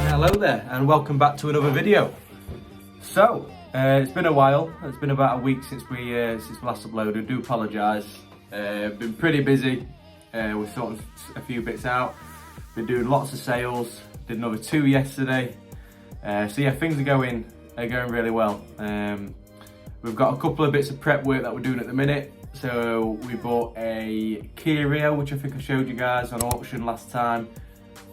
Hello there and welcome back to another video. So, it's been a while. It's been about a week since we last uploaded. I do apologise. Been pretty busy. We sorted a few bits out. Been doing lots of sales. Did another 2 yesterday. So yeah, things are going really well. We've got a couple of bits of prep work that we're doing at the minute. So we bought a Kia Rio, which I think I showed you guys on auction last time.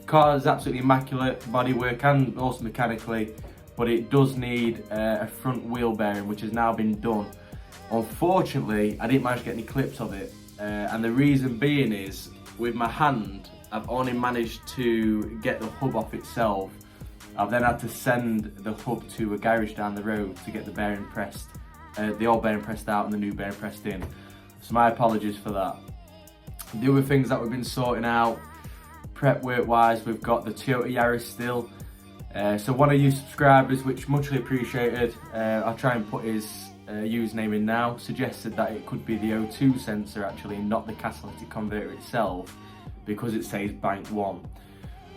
Car is absolutely immaculate, bodywork and also mechanically, but it does need a front wheel bearing, which has now been done. Unfortunately, I didn't manage to get any clips of it, and the reason being is, with my hand, I've only managed to get the hub off itself. I've then had to send the hub to a garage down the road to get the bearing pressed, the old bearing pressed out and the new bearing pressed in. So my apologies for that. The other things that we've been sorting out, prep work wise, we've got the Toyota Yaris still. So one of you subscribers, which muchly appreciated, I'll try and put his username in now, suggested that it could be the O2 sensor actually, not the catalytic converter itself, because it says bank 1.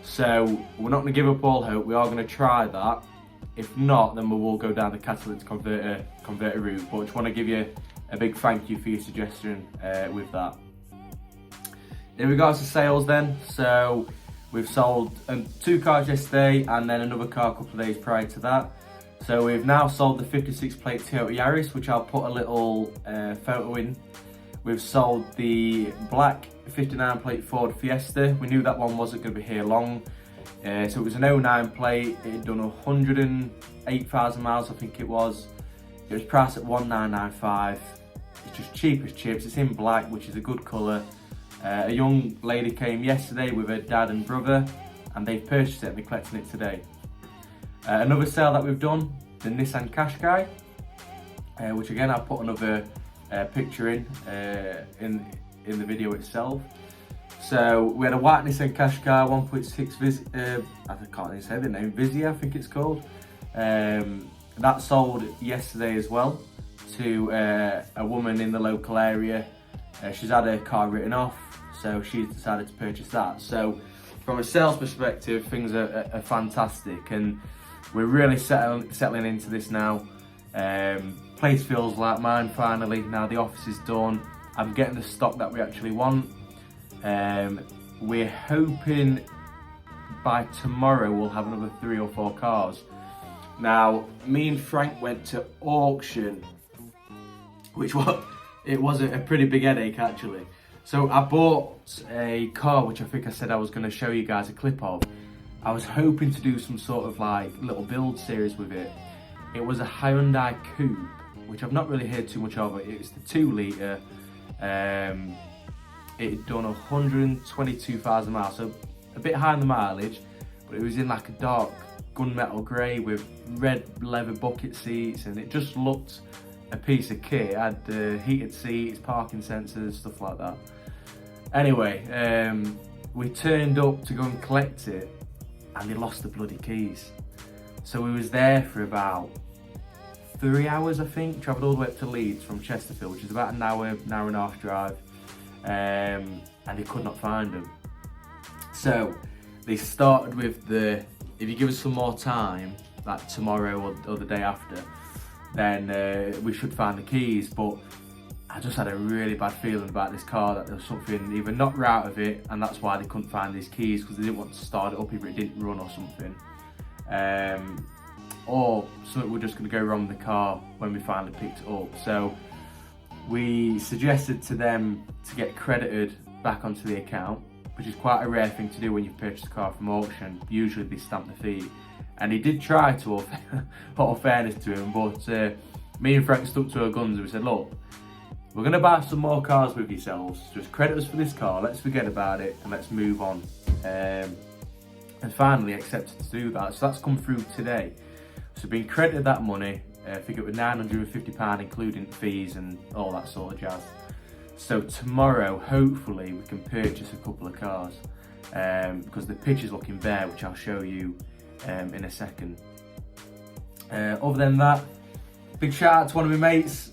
So we're not going to give up all hope, we are going to try that. If not, then we will go down the catalytic converter route, but I just want to give you a big thank you for your suggestion with that. In regards to sales then, so we've sold 2 cars yesterday and then another car a couple of days prior to that. So we've now sold the 56 plate Toyota Yaris, which I'll put a little photo in. We've sold the black 59 plate Ford Fiesta. We knew that one wasn't going to be here long. So it was an 09 plate, it had done 108,000 miles I think it was. It was priced at 1995. It's just cheap as chips, it's in black, which is a good colour. A young lady came yesterday with her dad and brother and they've purchased it and they're collecting it today. Another sale that we've done, the Nissan Qashqai, which again I'll put another picture in the video itself. So we had a white Nissan Qashqai 1.6 I can't even say the name, Vizia I think it's called. That sold yesterday as well to a woman in the local area. She's had her car written off, so she's decided to purchase that. So from a sales perspective, things are fantastic and we're really settling into this now. Place feels like mine finally. Now the office is done. I'm getting the stock that we actually want. We're hoping by tomorrow we'll have another 3 or 4 cars. Now, me and Frank went to auction, which was a pretty big headache actually. So I bought a car, which I think I said I was going to show you guys a clip of. I was hoping to do some sort of like little build series with it. It was a Hyundai Coupe, which I've not really heard too much of. It's the 2 litre. It had done 122,000 miles, so a bit high on the mileage, but it was in like a dark gunmetal grey with red leather bucket seats, and it just looked a piece of kit. It had heated seats, parking sensors, stuff like that. Anyway, we turned up to go and collect it and they lost the bloody keys. So we was there for about 3 hours I think, travelled all the way up to Leeds from Chesterfield, which is about an hour and a half drive, and they could not find them. So they started with if you give us some more time, like tomorrow or the day after, then we should find the keys. But I just had a really bad feeling about this car, that there was something either not right with it and that's why they couldn't find these keys, because they didn't want to start it up if it didn't run or something. Or something was just going to go wrong with the car when we finally picked it up. So we suggested to them to get credited back onto the account, which is quite a rare thing to do when you've purchased a car from auction. Usually they stamp the fee. And he did try to, all fairness to him, but me and Frank stuck to our guns and we said, look, we're going to buy some more cars with yourselves, just credit us for this car, let's forget about it and let's move on. And finally accepted to do that, so that's come through today. So being credited that money, I think it was £950 including fees and all that sort of jazz. So tomorrow, hopefully, we can purchase a couple of cars, because the picture's looking bare, which I'll show you in a second. Other than that, big shout out to one of my mates,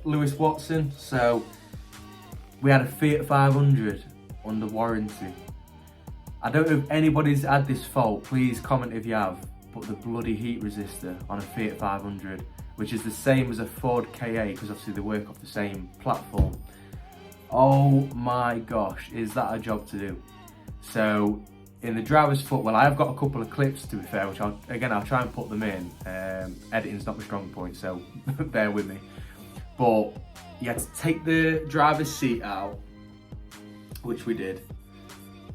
Lewis Watson. So we had a Fiat 500 under warranty. I don't know if anybody's had this fault, please comment if you have, but the bloody heat resistor on a Fiat 500, which is the same as a Ford Ka, because obviously they work off the same platform. Oh my gosh, is that a job to do? So in the driver's footwell, I have got a couple of clips, to be fair, which I'll try and put them in. Editing's not my strong point, so bear with me. But you had to take the driver's seat out, which we did,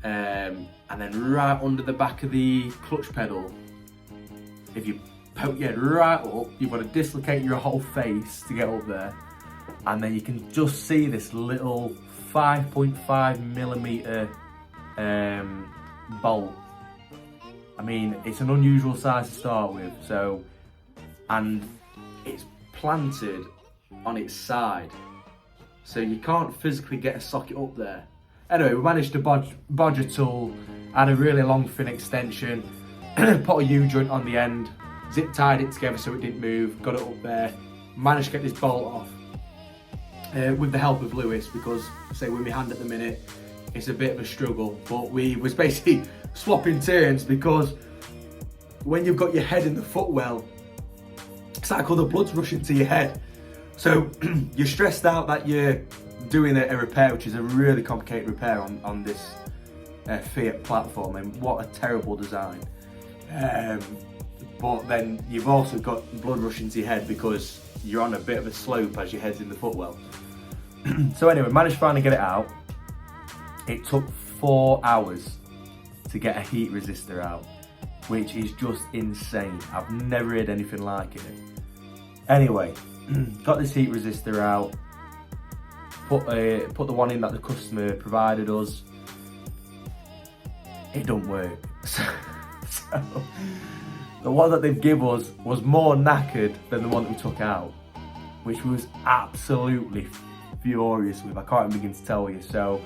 and then right under the back of the clutch pedal, if you poke your head right up, you've got to dislocate your whole face to get up there, and then you can just see this little 5.5mm bolt. I mean, it's an unusual size to start with, so, and it's planted on its side, so you can't physically get a socket up there. Anyway, we managed to bodge a tool, add a really long thin extension, put a U-joint on the end, zip tied it together so it didn't move, got it up there, managed to get this bolt off with the help of Lewis, because say with my hand at the minute it's a bit of a struggle, but we was basically swapping turns, because when you've got your head in the footwell, it's like all the blood's rushing to your head, so you're stressed out that you're doing a repair, which is a really complicated repair on this Fiat platform, and what a terrible design. But then you've also got blood rushing to your head because you're on a bit of a slope as your head's in the footwell. So anyway, managed to finally get it out. It took 4 hours to get a heat resistor out, which is just insane. I've never heard anything like it. Anyway, got this heat resistor out, put the one in that the customer provided us. It don't work. So the one that they've given us was more knackered than the one that we took out, which was absolutely furious with. I can't even begin to tell you. So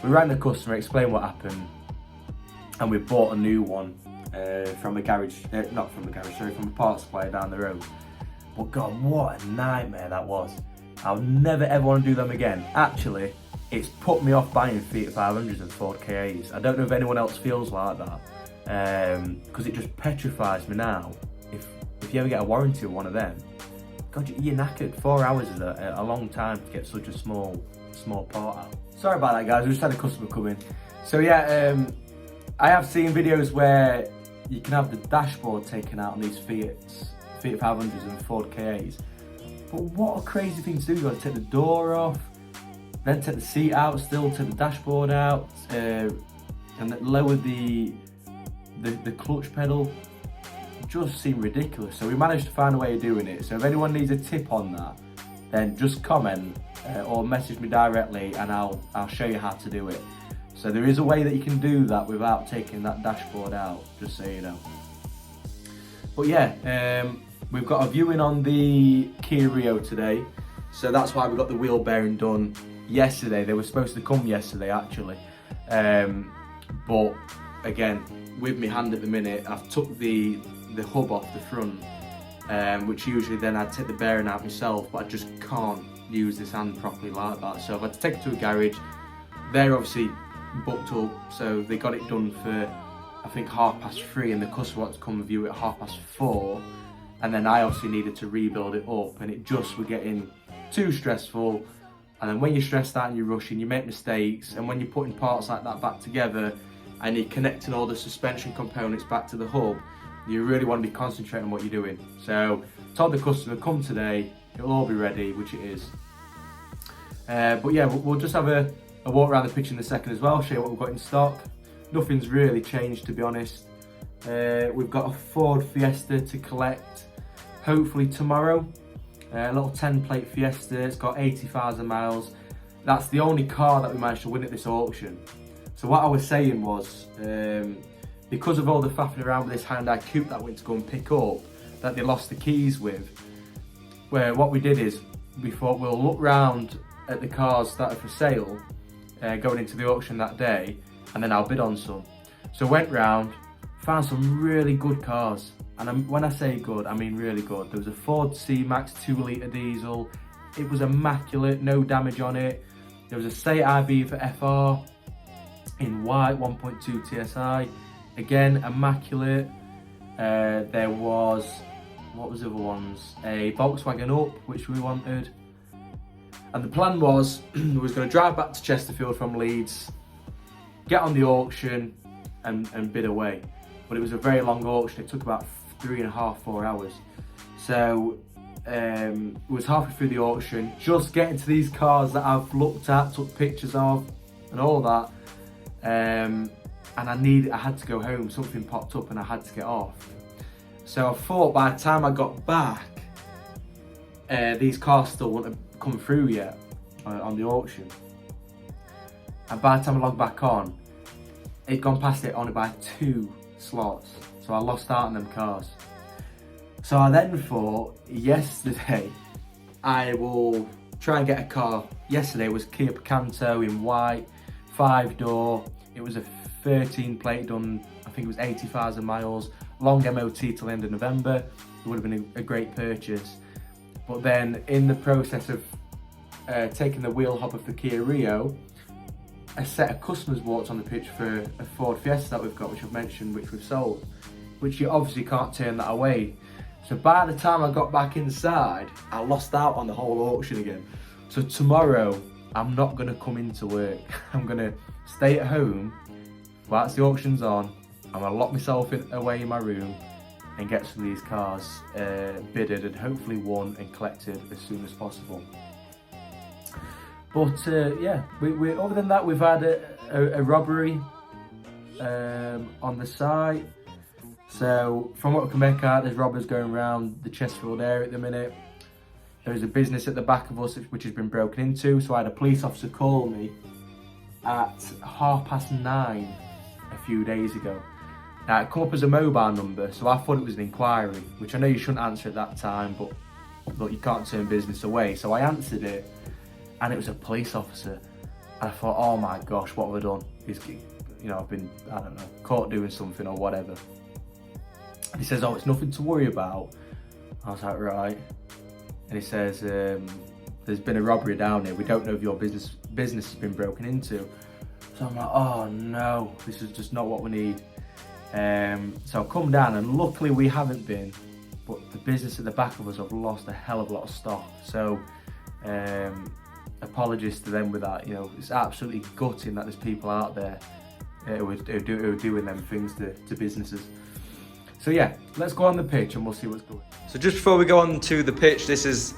we rang the customer, explained what happened, and we bought a new one from a garage, not from a garage, sorry, from a parts supplier down the road. But God, what a nightmare that was. I'll never ever want to do them again. Actually, it's put me off buying Fiat 500s and Ford Kas. I don't know if anyone else feels like that, because it just petrifies me now. If you ever get a warranty on one of them, God, you're knackered. 4 hours is a long time to get such a small part out. Sorry about that, guys. We just had a customer come in. So yeah, I have seen videos where you can have the dashboard taken out on these Fiat 500s and Ford Kas. But what a crazy thing to do. You've got to take the door off, then take the seat out, still take the dashboard out, and lower the clutch pedal. It just seemed ridiculous. So we managed to find a way of doing it. So if anyone needs a tip on that, then just comment or message me directly, and I'll show you how to do it. So there is a way that you can do that without taking that dashboard out, just so you know. But yeah, we've got a viewing on the Kia Rio today, so that's why we got the wheel bearing done yesterday. They were supposed to come yesterday actually, but again, with my hand at the minute, I've took the hub off the front, which usually then I'd take the bearing out myself, but I just can't use this hand properly like that. So I've had to take it to a garage. They're obviously booked up, so they got it done for I think 3:30, and the customer wanted to come and view it at 4:30. And then I obviously needed to rebuild it up, and it just was getting too stressful. And then when you're stressed out and you're rushing, you make mistakes, and when you're putting parts like that back together and you're connecting all the suspension components back to the hub, you really want to be concentrating on what you're doing. So told the customer, come today, it'll all be ready, which it is. But yeah, we'll just have a walk around the pitch in a second as well, show you what we've got in stock. Nothing's really changed, to be honest. We've got a Ford Fiesta to collect hopefully tomorrow. A little 10-plate Fiesta, it's got 80,000 miles. That's the only car that we managed to win at this auction. So what I was saying was, because of all the faffing around with this Hyundai Coupe that I went to go and pick up, that they lost the keys with, where what we did is, we thought we'll look round at the cars that are for sale, going into the auction that day, and then I'll bid on some. So went round, found some really good cars. And when I say good, I mean really good. There was a Ford C-Max 2-litre diesel. It was immaculate, no damage on it. There was a Seat IB for FR. in white, 1.2 TSI. Again, immaculate. There was, what was the other ones? A Volkswagen Up, which we wanted. And the plan was, we was going to drive back to Chesterfield from Leeds, get on the auction and bid away. But it was a very long auction. It took about 3.5, 4 hours. So it was halfway through the auction, just getting to these cars that I've looked at, took pictures of and all that. And I had to go home. Something popped up and I had to get off. So I thought by the time I got back, these cars still wouldn't have come through yet on the auction. And by the time I logged back on, it'd gone past it only by 2 slots. So I lost out on them cars. So I then thought, yesterday, I will try and get a car. Yesterday was Kia Picanto in white, 5-door. It was a 13 plate done, I think it was 80,000 miles, long MOT till the end of November. It would have been a great purchase. But then in the process of taking the wheel hub of the Kia Rio, a set of customers walked on the pitch for a Ford Fiesta that we've got, which I've mentioned, which we've sold, which you obviously can't turn that away. So by the time I got back inside, I lost out on the whole auction again. So tomorrow, I'm not gonna come into work. I'm gonna stay at home whilst the auction's on. I'm gonna lock myself away in my room and get some of these cars bidded and hopefully won and collected as soon as possible. But yeah, we other than that, we've had a robbery on the site. So from what we can make out, there's robbers going around the Chesterfield area at the minute. There's a business at the back of us which has been broken into. So I had a police officer call me at 9:30 a few days ago. Now it come up as a mobile number, so I thought it was an inquiry, which I know you shouldn't answer at that time, but look, you can't turn business away. So I answered it, and it was a police officer. And I thought, oh my gosh, what have I done? I've been, I don't know, caught doing something or whatever. And he says, oh, it's nothing to worry about. I was like, right. And he says, there's been a robbery down here. We don't know if your business has been broken into. So I'm like, oh no, this is just not what we need. So I've come down, and luckily we haven't been, but the business at the back of us have lost a hell of a lot of stock. So apologies to them with that. It's absolutely gutting that there's people out there who are doing them things to businesses. So yeah, let's go on the pitch and we'll see what's going on. So just before we go on to the pitch, this is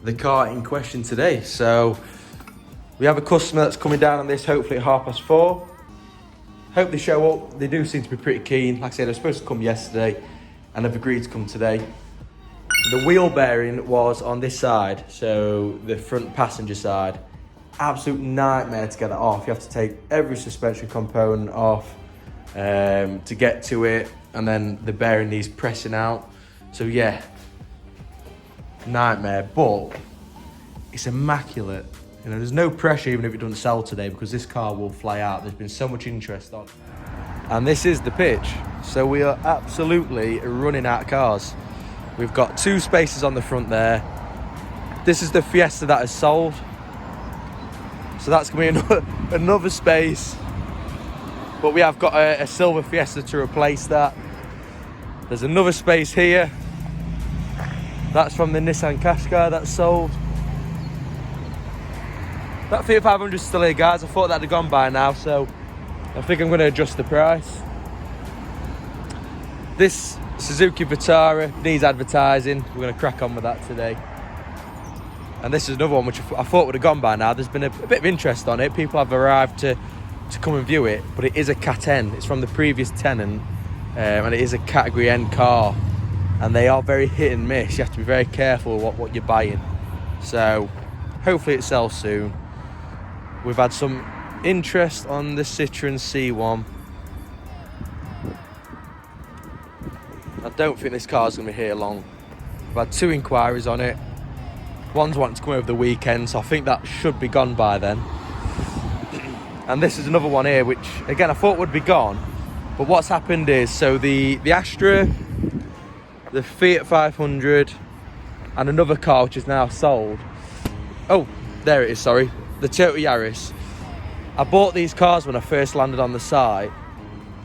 the car in question today. So we have a customer that's coming down on this, hopefully at 4:30. Hope they show up. They do seem to be pretty keen. Like I said, they were supposed to come yesterday and have agreed to come today. The wheel bearing was on this side, so the front passenger side. Absolute nightmare to get that off. You have to take every suspension component off to get to it, and then the bearing needs pressing out. So yeah, nightmare, but it's immaculate. There's no pressure even if it doesn't sell today, because this car will fly out. There's been so much interest on. And this is the pitch. So we are absolutely running out of cars. We've got 2 spaces on the front there. This is the Fiesta that is sold. So that's going to be another space. But we have got a silver Fiesta to replace that. There's another space here. That's from the Nissan Qashqai that's sold. That Fiat 500 is still here, guys. I thought that'd have gone by now, so I think I'm going to adjust the price. This Suzuki Vitara needs advertising. We're going to crack on with that today. And this is another one which I thought would have gone by now. There's been a bit of interest on it. People have arrived to come and view it, but it is a Cat N. It's from the previous tenant, and it is a Category N car. And they are very hit and miss. You have to be very careful what you're buying. So hopefully it sells soon. We've had some interest on the Citroen C1. I don't think this car's going to be here long. We've had 2 inquiries on it. One's wanting to come over the weekend, so I think that should be gone by then. And this is another one here, which again I thought would be gone. But what's happened is, so the Astra, the Fiat 500, and another car which is now sold. Oh, there it is, sorry. The Toyota Yaris. I bought these cars when I first landed on the site,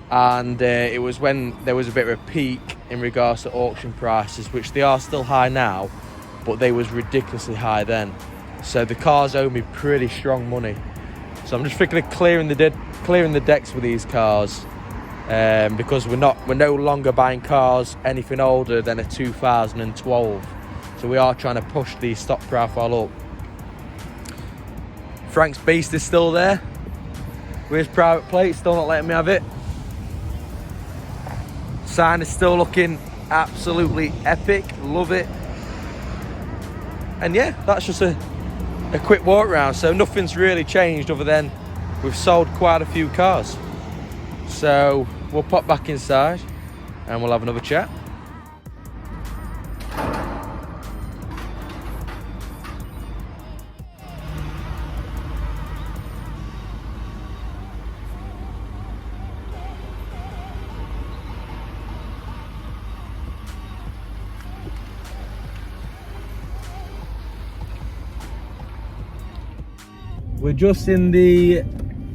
and it was when there was a bit of a peak in regards to auction prices, which they are still high now, but they was ridiculously high then. So the cars owe me pretty strong money. So I'm just thinking of clearing the decks with these cars, because we're no longer buying cars anything older than a 2012. So we are trying to push the stock profile up. Frank's Beast is still there with his private plate, still not letting me have it. Sign is still looking absolutely epic, love it. And yeah, that's just a quick walk around. So nothing's really changed other than we've sold quite a few cars. So we'll pop back inside and we'll have another chat. We're just in the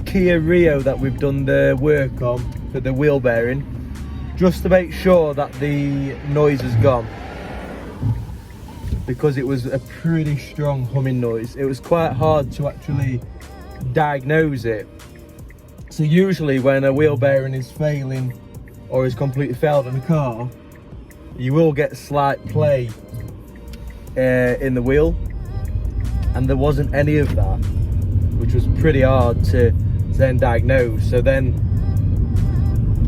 Kia Rio that we've done the work on for the wheel bearing, just to make sure that the noise is gone, because it was a pretty strong humming noise. It was quite hard to actually diagnose it. So usually when a wheel bearing is failing or is completely failed in a car, you will get slight play in the wheel, and there wasn't any of that, which was pretty hard to then diagnose. So then,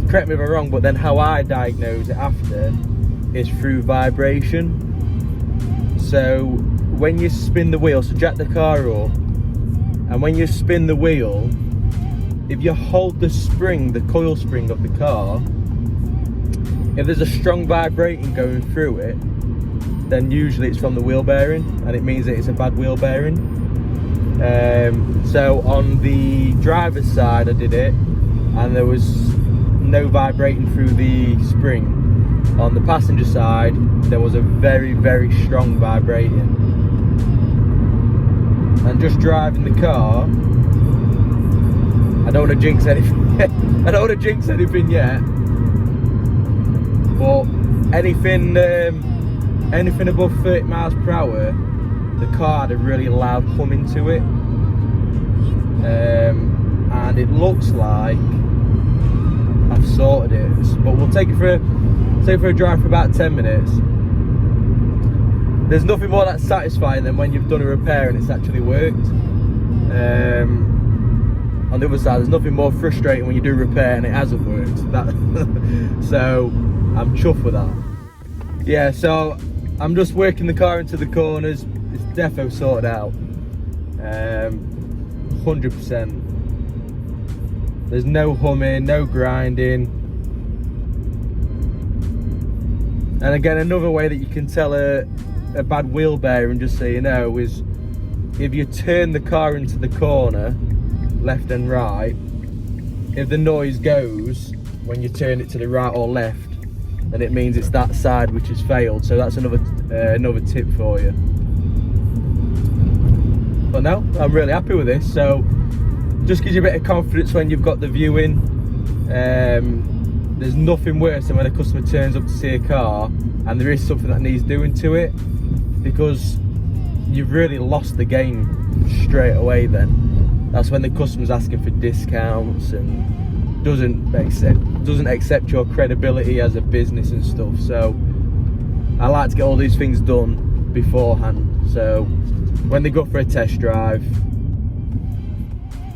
correct me if I'm wrong, but then how I diagnose it after is through vibration. So when you spin the wheel, so jack the car up, and when you spin the wheel, if you hold the spring, the coil spring of the car, if there's a strong vibrating going through it, then usually it's from the wheel bearing, and it means that it's a bad wheel bearing. So on the driver's side I did it, and there was no vibrating through the spring. On the passenger side there was a very, very strong vibrating. And just driving the car, I don't want to jinx anything. I don't want to jinx anything yet, but anything above 30 miles per hour, the car had a really loud hum into it, and it looks like I've sorted it. But we'll take it for a drive for about 10 minutes. There's nothing more that's satisfying than when you've done a repair and it's actually worked. On the other side, there's nothing more frustrating when you do a repair and it hasn't worked. So I'm chuffed with that. Yeah, so I'm just working the car into the corners. It's defo sorted out, 100%. There's no humming, no grinding. And again, another way that you can tell a bad wheel bearing, just so you know, is if you turn the car into the corner, left and right, if the noise goes when you turn it to the right or left, then it means it's that side which has failed. So that's another tip for you. But no, I'm really happy with this. So just gives you a bit of confidence when you've got the viewing. There's nothing worse than when a customer turns up to see a car and there is something that needs doing to it, because you've really lost the game straight away then. That's when the customer's asking for discounts and doesn't accept your credibility as a business and stuff. So I like to get all these things done beforehand, so when they go for a test drive,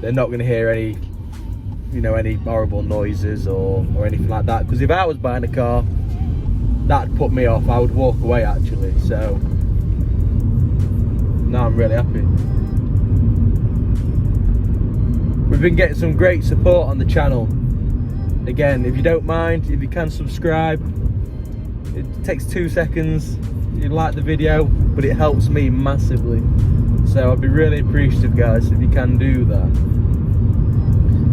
they're not going to hear any horrible noises or anything like that. Because if I was buying a car, that'd put me off. I would walk away actually. So no, I'm really happy. We've been getting some great support on the channel. Again, if you don't mind, if you can subscribe, it takes 2 seconds. You like the video, but it helps me massively. So I'd be really appreciative, guys, if you can do that.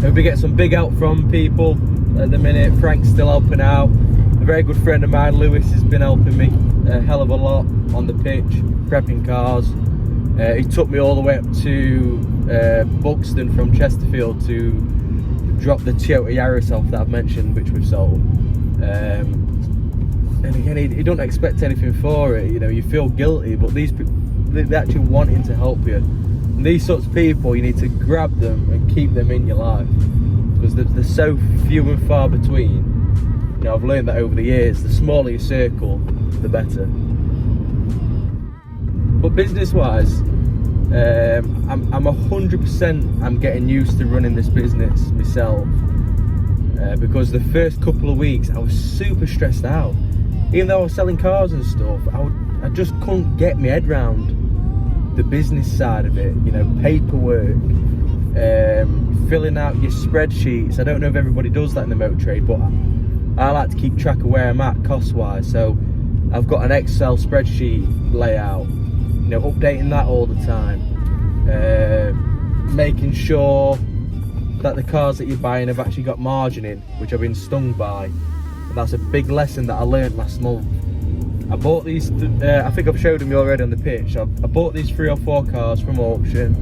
Hope we get some big help from people at the minute. Frank's still helping out. A very good friend of mine, Lewis, has been helping me a hell of a lot on the pitch, prepping cars. He took me all the way up to Buxton from Chesterfield to drop the Toyota Yaris off that I've mentioned, which we've sold. And again, he don't expect anything for it. You know, you feel guilty, but these people, they're actually wanting to help you. And these sorts of people, you need to grab them and keep them in your life, because they're so few and far between. You know, I've learned that over the years. The smaller your circle, the better. But business-wise, I'm 100%. I'm getting used to running this business myself, because the first couple of weeks I was super stressed out. Even though I was selling cars and stuff, I just couldn't get my head round the business side of it. You know, paperwork, filling out your spreadsheets. I don't know if everybody does that in the motor trade, but I like to keep track of where I'm at cost-wise. So I've got an Excel spreadsheet layout. You know, updating that all the time, making sure that the cars that you're buying have actually got margin in, which I've been stung by. And that's a big lesson that I learned last month. I bought these, I think I've showed them you already on the pitch. I bought these 3 or 4 cars from auction.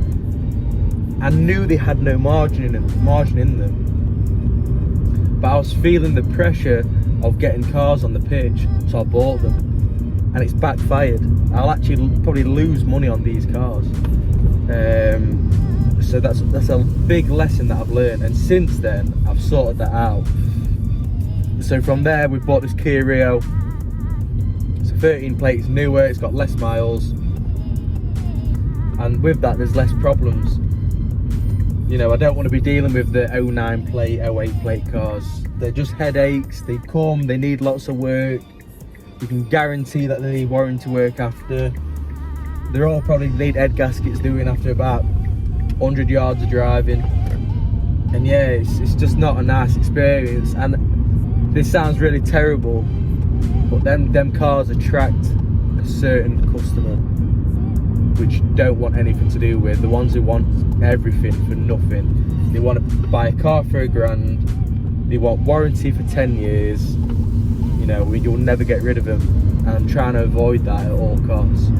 I knew they had no margin in them, but I was feeling the pressure of getting cars on the pitch, so I bought them, and it's backfired. I'll actually probably lose money on these cars. So that's a big lesson that I've learned, and since then I've sorted that out. So from there, we've bought this Kia Rio. It's a 13 plate, it's newer, it's got less miles, and with that there's less problems. You know, I don't want to be dealing with the 09 plate, 08 plate cars. They're just headaches. They come, they need lots of work. You can guarantee that they need warranty work after. They're all probably need head gaskets doing after about 100 yards of driving. And yeah, it's just not a nice experience. And this sounds really terrible, but them cars attract a certain customer which don't want anything to do with the ones who want everything for nothing. They want to buy a car for £1,000. They want warranty for 10 years. You know, you'll never get rid of them, and I'm trying to avoid that at all costs.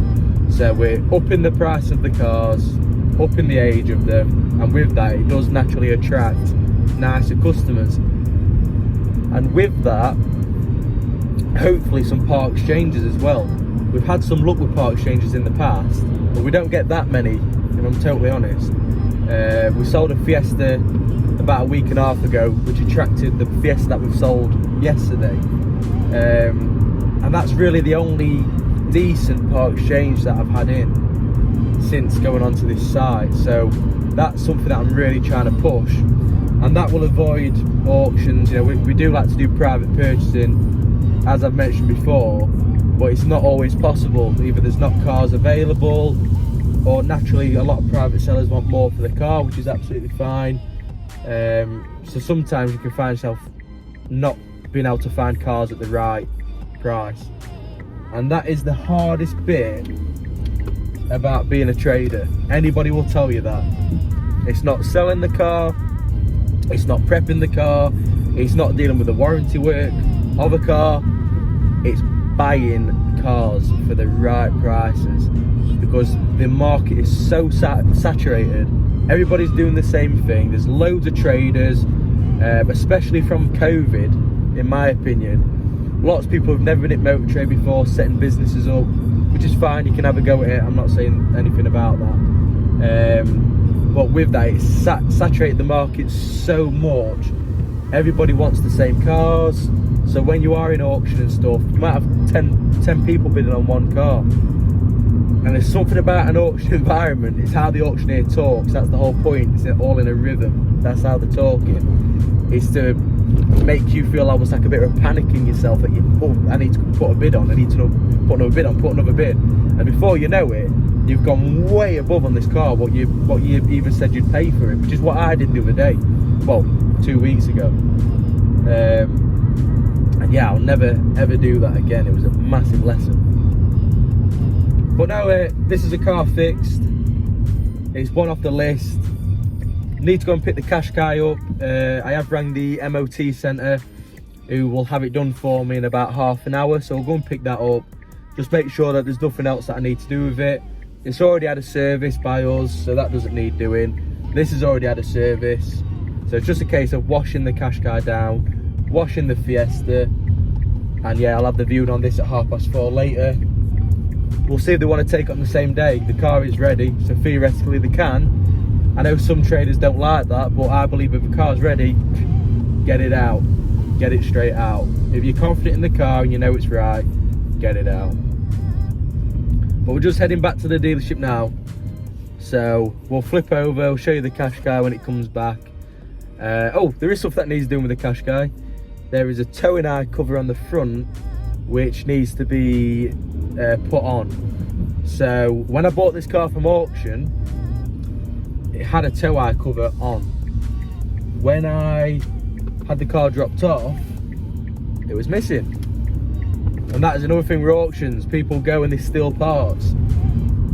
So we're upping the price of the cars, upping the age of them, and with that it does naturally attract nicer customers. And with that, hopefully some part exchanges as well. We've had some luck with part exchanges in the past, but we don't get that many, if I'm totally honest. We sold a Fiesta about a week and a half ago, which attracted the Fiesta that we've sold yesterday. And that's really the only decent part exchange that I've had in since going onto this site. So that's something that I'm really trying to push, and that will avoid auctions. You know, we do like to do private purchasing, as I've mentioned before, but it's not always possible. Either there's not cars available, or naturally a lot of private sellers want more for the car, which is absolutely fine. So sometimes you can find yourself not being able to find cars at the right price, and that is the hardest bit about being a trader. Anybody will tell you that. It's not selling the car, it's not prepping the car, it's not dealing with the warranty work of a car, it's buying cars for the right prices, because the market is so saturated. Everybody's doing the same thing. There's loads of traders, especially from COVID, in my opinion. Lots of people have never been in motor trade before, setting businesses up, which is fine. You can have a go at it. I'm not saying anything about that. But with that, it's saturated the market so much. Everybody wants the same cars. So when you are in auction and stuff, you might have 10 people bidding on one car. And there's something about an auction environment. It's how the auctioneer talks. That's the whole point. It's all in a rhythm. That's how they're talking. It's to make you feel almost like a bit of panic in yourself that I need to put a bid on. I need to put another bid on. Put another bid. And before you know it, you've gone way above on this car what you even said you'd pay for it, which is what I did the other day. Well, 2 weeks ago. And yeah, I'll never ever do that again. It was a massive lesson. But now this is a car fixed. It's one off the list. Need to go and pick the Qashqai up. I have rang the MOT centre, who will have it done for me in about half an hour. So I'll go and pick that up. Just make sure that there's nothing else that I need to do with it. It's already had a service by us, so that doesn't need doing. This has already had a service, so it's just a case of washing the Qashqai down, washing the Fiesta, and yeah, I'll have the viewing on this at 4:30 later. We'll see if they want to take it on the same day. The car is ready, so theoretically they can. I know some traders don't like that, but I believe if the car's ready, get it out. Get it straight out. If you're confident in the car and you know it's right, get it out. But we're just heading back to the dealership now. So we'll flip over, we'll show you the Qashqai when it comes back. Oh, there is stuff that needs doing with the Qashqai. There is a towing eye cover on the front which needs to be put on. So when I bought this car from auction, it had a tow eye cover on. When I had the car dropped off, it was missing. And that is another thing with auctions, people go and they steal parts.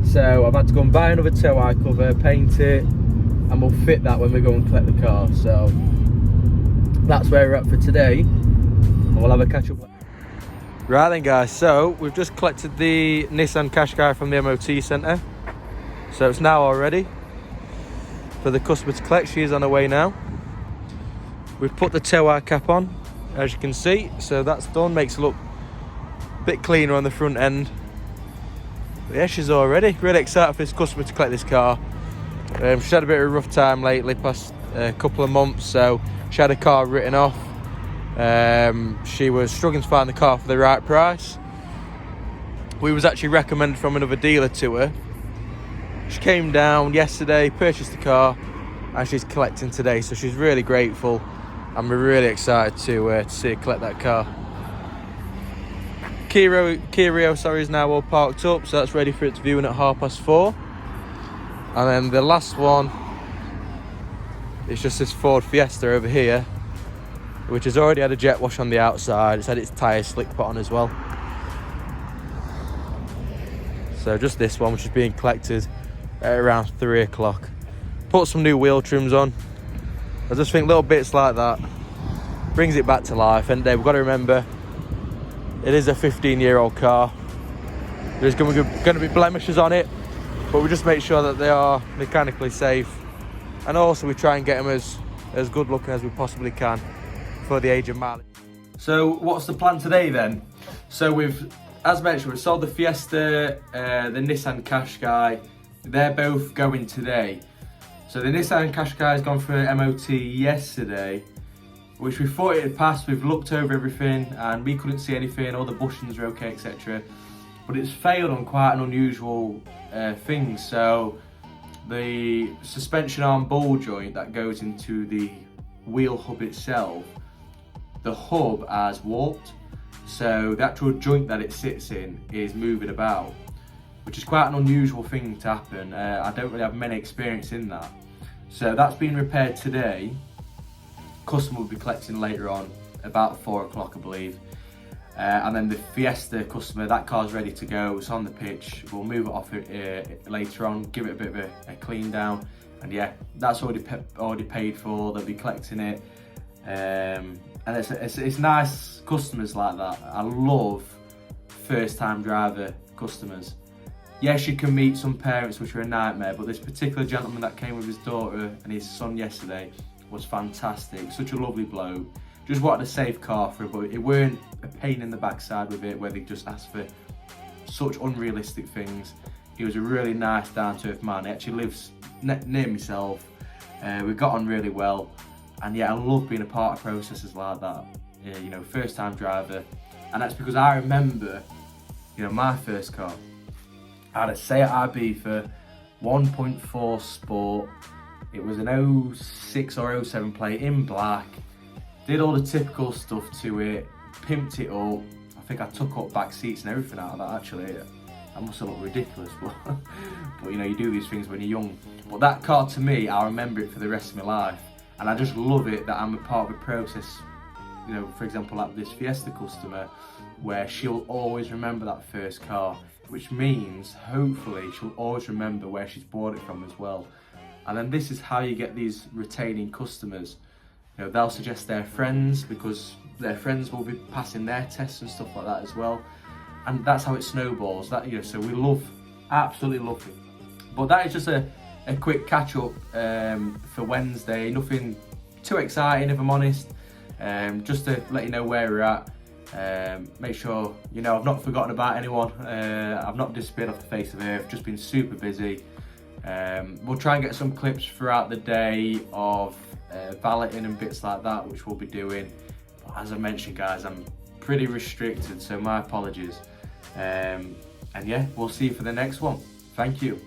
So I've had to go and buy another tow eye cover, paint it, and we'll fit that when we go and collect the car. So that's where we're at for today, and we'll have a catch up. Right then guys, so we've just collected the Nissan Qashqai from the MOT centre. So it's now all ready for the customer to collect. She is on her way now. We've put the tow eye cap on, as you can see, so that's done, makes it look a bit cleaner on the front end. But yeah, she's all ready. Really excited for this customer to collect this car. She's had a bit of a rough time lately, past a couple of months, so she had a car written off. She was struggling to find the car for the right price. We was actually recommended from another dealer to her. She came down yesterday, purchased the car, and she's collecting today, so she's really grateful, and we're really excited to see her collect that car. Kia Rio is now all parked up, so that's ready for its viewing at 4:30. And then the last one is just this Ford Fiesta over here, which has already had a jet wash on the outside. It's had its tyre slick put on as well. So just this one, which is being collected at around 3 o'clock. Put some new wheel trims on. I just think little bits like that brings it back to life. And we've got to remember, it is a 15-year-old car. There's going to be blemishes on it, but we just make sure that they are mechanically safe, and also we try and get them as good looking as we possibly can for the age of mileage. So what's the plan today then? So as mentioned, we've sold the Fiesta, the Nissan Qashqai. They're both going today. So the Nissan Qashqai has gone for MOT yesterday, which we thought it had passed. We've looked over everything and we couldn't see anything, all the bushings are okay, etc. But it's failed on quite an unusual thing. So the suspension arm ball joint that goes into the wheel hub itself, the hub has warped. So the actual joint that it sits in is moving about, which is quite an unusual thing to happen. I don't really have many experience in that. So that's been repaired today. Customer will be collecting later on, about 4 o'clock I believe. And then the Fiesta customer, that car's ready to go, it's on the pitch. We'll move it off later on, give it a bit of a clean down. And yeah, that's already paid for, they'll be collecting it. And it's nice customers like that. I love first time driver customers. Yes, you can meet some parents which are a nightmare, but this particular gentleman that came with his daughter and his son yesterday was fantastic. Such a lovely bloke. Just wanted a safe car for it, but it weren't a pain in the backside with it where they just asked for such unrealistic things. He was a really nice, down-to-earth man. He actually lives near myself. We got on really well, and yeah, I love being a part of processes like that. You know, first time driver, and that's because I remember, you know, my first car. I had a Seat IB for 1.4 Sport. It was an 06 or 07 plate in black. Did all the typical stuff to it, pimped it up. I think I took up back seats and everything out of that actually. I must have looked ridiculous, but you know, you do these things when you're young. But that car to me, I remember it for the rest of my life. And I just love it that I'm a part of a process, you know, for example, like this Fiesta customer, where she'll always remember that first car, which means hopefully she'll always remember where she's bought it from as well. And then this is how you get these retaining customers. You know, they'll suggest their friends because their friends will be passing their tests and stuff like that as well. And that's how it snowballs. That, you know, so we love absolutely lovely. But that is just a quick catch up for Wednesday. Nothing too exciting, if I'm honest. Just to let you know where we're at. Make sure you know I've not forgotten about anyone. I've not disappeared off the face of the earth. Just been super busy. We'll try and get some clips throughout the day of valeting and bits like that, which we'll be doing. But as I mentioned, guys, I'm pretty restricted, so my apologies. And yeah, we'll see you for the next one. Thank you.